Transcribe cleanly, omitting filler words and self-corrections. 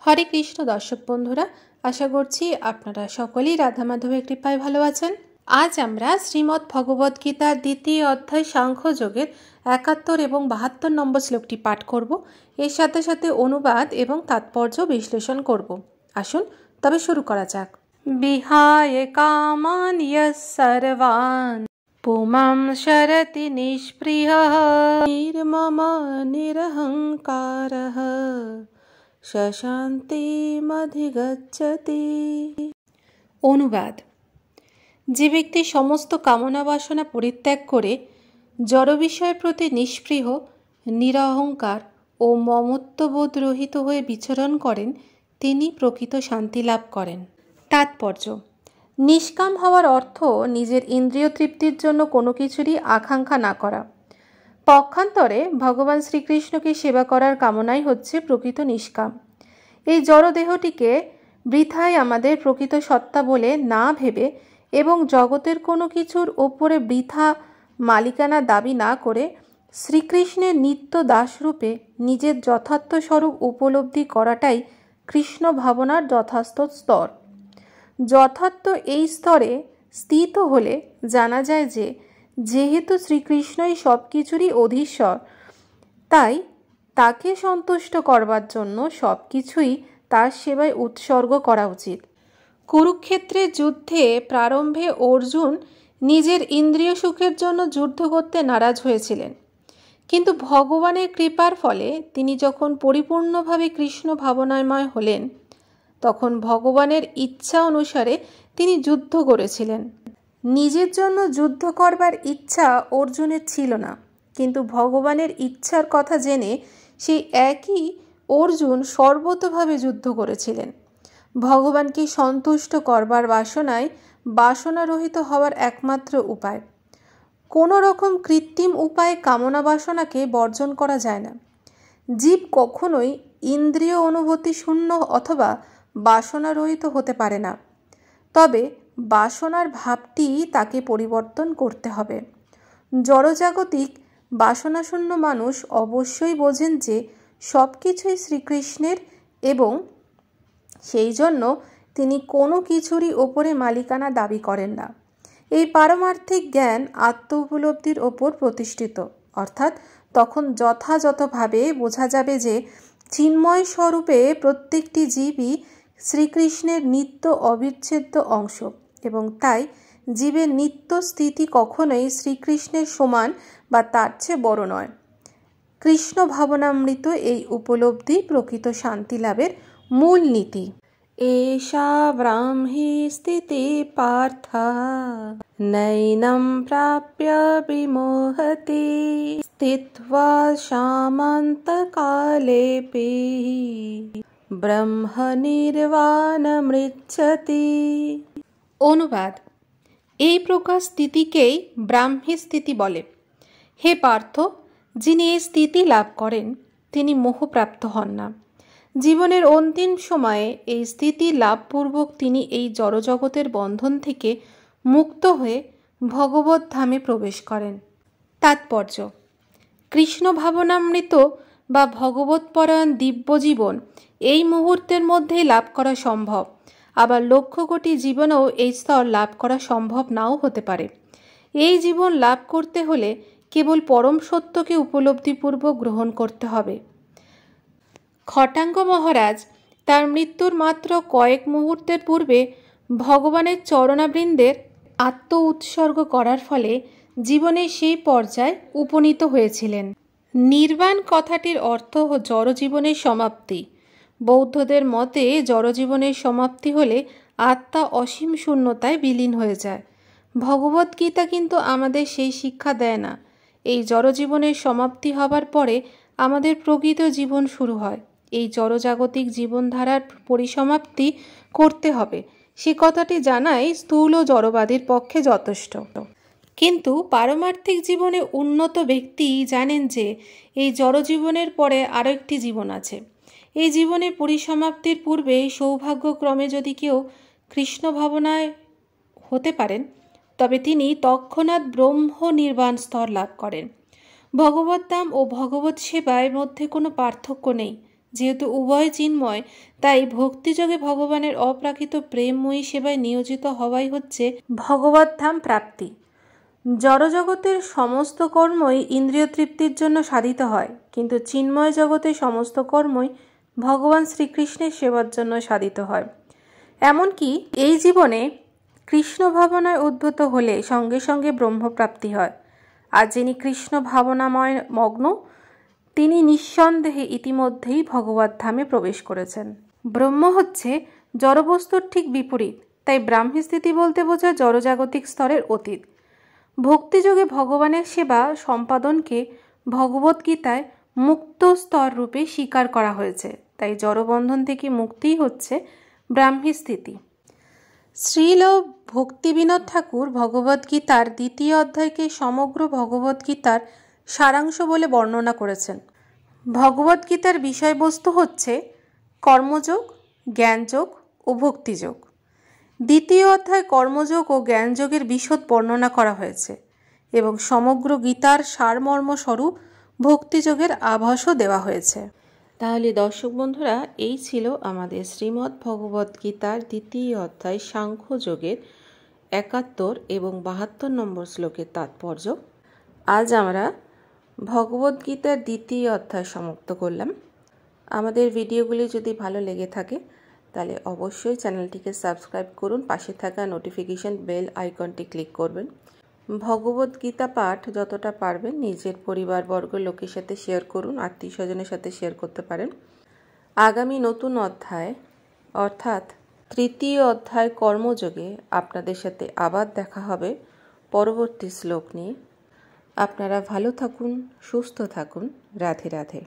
হরে কৃষ্ণ দর্শক বন্ধুরা, আশা করছি আপনারা সকলেই রাধা মাধবের কৃপায় ভালো আছেন। আজ আমরা শ্রীমদ্ ভগবদ গীতার দ্বিতীয় অধ্যায় সাংখ্যযোগের 71 এবং 72 নম্বর শ্লোকটি পাঠ করব। এর সাথে সাথে অনুবাদ এবং তাৎপর্য বিশ্লেষণ করব। আসুন তবে শুরু করা যাক। বিহায় কামান ইয়ঃ সর্বান পুমাং শরতি নিষ্পৃহঃ নির্মম নিরহংকারঃ শান্তিমধিগচ্ছতি। অনুবাদ: যে ব্যক্তি সমস্ত কামনা বাসনা পরিত্যাগ করে জড় বিষয়ের প্রতি নিষ্পৃহ, নিরহংকার ও মমত্ববোধ রহিত হয়ে বিচরণ করেন, তিনি প্রকৃত শান্তি লাভ করেন। তাৎপর্য: নিষ্কাম হওয়ার অর্থ নিজের ইন্দ্রিয় তৃপ্তির জন্য কোনো কিছুরই আকাঙ্ক্ষা না করা। পক্ষান্তরে ভগবান শ্রীকৃষ্ণকে সেবা করার কামনাই হচ্ছে প্রকৃত নিষ্কাম। এই জড়দেহটিকে বৃথায় আমাদের প্রকৃত সত্তা বলে না ভেবে এবং জগতের কোনো কিছুর ওপরে বৃথা মালিকানা দাবি না করে শ্রীকৃষ্ণের নিত্য দাসরূপে নিজের যথার্থ স্বরূপ উপলব্ধি করাটাই কৃষ্ণ ভাবনার যথার্থ স্তর। যথার্থ এই স্তরে স্থিত হলে জানা যায় যে যেহেতু শ্রীকৃষ্ণই সব কিছুরই অধীশ্বর, তাই তাকে সন্তুষ্ট করবার জন্য সব কিছুই তার সেবায় উৎসর্গ করা উচিত। কুরুক্ষেত্রের যুদ্ধে প্রারম্ভে অর্জুন নিজের ইন্দ্রিয় সুখের জন্য যুদ্ধ করতে নারাজ হয়েছিলেন, কিন্তু ভগবানের কৃপার ফলে তিনি যখন পরিপূর্ণভাবে কৃষ্ণ ভাবনাময় হলেন, তখন ভগবানের ইচ্ছা অনুসারে তিনি যুদ্ধ করেছিলেন। নিজের জন্য যুদ্ধ করবার ইচ্ছা অর্জুনের ছিল না, কিন্তু ভগবানের ইচ্ছার কথা জেনে সেই একই অর্জুন সর্বতোভাবে যুদ্ধ করেছিলেন। ভগবানকে সন্তুষ্ট করবার বাসনায় বাসনারহিত হওয়ার একমাত্র উপায়। কোনো রকম কৃত্রিম উপায়ে কামনা বাসনাকে বর্জন করা যায় না। জীব কখনোই ইন্দ্রিয় অনুভূতি শূন্য অথবা বাসনারহিত হতে পারে না, তবে বাসনার ভাবটি তাকে পরিবর্তন করতে হবে। জড়জাগতিক বাসনাশূন্য মানুষ অবশ্যই বোঝেন যে সব কিছুই শ্রীকৃষ্ণের এবং সেই জন্য তিনি কোনো কিছুরই ওপরে মালিকানা দাবি করেন না। এই পারমার্থিক জ্ঞান আত্ম উপলব্ধির ওপর প্রতিষ্ঠিত, অর্থাৎ তখন যথাযথভাবে বোঝা যাবে যে চিন্ময় স্বরূপে প্রত্যেকটি জীবই শ্রীকৃষ্ণের নিত্য অবিচ্ছেদ্য অংশ এবং তাই জীবের নিত্য স্থিতি কখনোই শ্রীকৃষ্ণের সমান বা তার চেয়ে বড় নয়। কৃষ্ণ ভাবনামৃত এই উপলব্ধি প্রকৃত শান্তি লাভের মূল নীতি। এষা ব্রাহ্মী স্থিতি পার্থ নৈনম প্রাপ্য বিমোহতি স্থিত্বা সামন্তকালেপি ব্রহ্ম নির্বাণমৃচ্ছতি। অনুবাদ: এই প্রকার স্থিতিকেই ব্রাহ্মী স্থিতি বলে। হে পার্থ, যিনি এই স্থিতি লাভ করেন তিনি মোহপ্রাপ্ত হন না। জীবনের অন্তিম সময়ে এই স্থিতি লাভপূর্বক তিনি এই জড়জগতের বন্ধন থেকে মুক্ত হয়ে ভগবত ধামে প্রবেশ করেন। তাৎপর্য: কৃষ্ণ ভাবনামৃত বা ভগবৎপরায়ণ দিব্য জীবন এই মুহূর্তের মধ্যেই লাভ করা সম্ভব, আবার লক্ষ কোটি জীবনেও এই স্তর লাভ করা সম্ভব নাও হতে পারে। এই জীবন লাভ করতে হলে কেবল পরম সত্যকে উপলব্ধিপূর্বক গ্রহণ করতে হবে। খটাঙ্গ মহারাজ তার মৃত্যুর মাত্র কয়েক মুহূর্তের পূর্বে ভগবানের চরণাবৃন্দের আত্ম উৎসর্গ করার ফলে জীবনের সেই পর্যায়ে উপনীত হয়েছিলেন। নির্বাণ কথাটির অর্থ জড়জীবনের সমাপ্তি। বৌদ্ধদের মতে জড়জীবনের সমাপ্তি হলে আত্মা অসীম শূন্যতায় বিলীন হয়ে যায়। ভগবদ্গীতা কিন্তু আমাদের সেই শিক্ষা দেয় না। এই জড়জীবনের সমাপ্তি হবার পরে আমাদের প্রকৃত জীবন শুরু হয়। এই জড়জাগতিক জীবনধারার পরিসমাপ্তি করতে হবে, সে কথাটি জানাই স্থূল ও জড়বাদীর পক্ষে যথেষ্ট। কিন্তু পারমার্থিক জীবনে উন্নত ব্যক্তি জানেন যে এই জড়জীবনের পরে আরও একটি জীবন আছে। এই জীবনের পরিসমাপ্তির পূর্বে সৌভাগ্যক্রমে যদি কেউ কৃষ্ণ ভাবনায় হতে পারেন, তবে তিনি তৎক্ষণাৎ ব্রহ্ম নির্বাণ স্তর লাভ করেন। ভগবত ধাম ও ভগবত সেবায় মধ্যে কোনো পার্থক্য নেই। যেহেতু উভয় চিন্ময়, তাই ভক্তিযোগে ভগবানের অপ্রাকৃত প্রেমময়ী সেবায় নিয়োজিত হওয়াই হচ্ছে ভগবদ্ধাম প্রাপ্তি। জড়জগতের সমস্ত কর্মই ইন্দ্রিয় তৃপ্তির জন্য সাধিত হয়, কিন্তু চিন্ময় জগতের সমস্ত কর্মই ভগবান শ্রীকৃষ্ণের সেবার জন্য সাধিত হয়। এমনকি এই জীবনে কৃষ্ণ ভাবনায় উদ্ভূত হলে সঙ্গে সঙ্গে ব্রহ্মপ্রাপ্তি হয়। আর যিনি কৃষ্ণ ভাবনাময় মগ্ন, তিনি নিঃসন্দেহে ইতিমধ্যেই ভগবদ্ধামে প্রবেশ করেছেন। ব্রহ্ম হচ্ছে জড়বস্তুর ঠিক বিপরীত, তাই ব্রাহ্মী স্থিতি বলতে বোঝায় জড়জাগতিক স্তরের অতীত। ভক্তিযোগে ভগবানের সেবা সম্পাদনকে ভগবদ্গীতায় মুক্ত স্তর রূপে স্বীকার করা হয়েছে, তাই জড়বন্ধন থেকে মুক্তিই হচ্ছে ব্রাহ্মী স্থিতি। শ্রীল ভক্তিবিনোদ ঠাকুর ভগবদ্গীতার 2য় অধ্যায়কে সমগ্র ভগবদ্গীতার সারাংশ বলে বর্ণনা করেছেন। ভগবদ্গীতার বিষয়বস্তু হচ্ছে কর্মযোগ, জ্ঞানযোগ ও ভক্তিযোগ। 2য় অধ্যায় কর্মযোগ ও জ্ঞানযোগের বিশদ বর্ণনা করা হয়েছে এবং সমগ্র গীতার সারমর্মস্বরূপ ভক্তিযোগের আভাসও দেওয়া হয়েছে। তাহলে দর্শক বন্ধুরা, এই ছিল আমাদের শ্রীমদ্ ভগবদ্গীতার 2য় অধ্যায় সাংখ্যযোগের 71 এবং 72 নম্বর শ্লোকের তাৎপর্য। আজ আমরা ভগবদ্গীতার 2য় অধ্যায় সমাপ্ত করলাম। আমাদের ভিডিওগুলি যদি ভালো লেগে থাকে তাহলে অবশ্যই চ্যানেলটিকে সাবস্ক্রাইব করুন, পাশে থাকা নোটিফিকেশন বেল আইকনটি ক্লিক করবেন। ভগবদ্গীতা পাঠ যতটা পারবেন নিজের পরিবারবর্গ লোকের সাথে শেয়ার করুন, আত্মীয় স্বজনের সাথে শেয়ার করতে পারেন। আগামী নতুন অধ্যায় অর্থাৎ 3য় অধ্যায় কর্মযোগে আপনাদের সাথে আবার দেখা হবে পরবর্তী শ্লোক নিয়ে। আপনারা ভালো থাকুন, সুস্থ থাকুন। রাধে রাধে।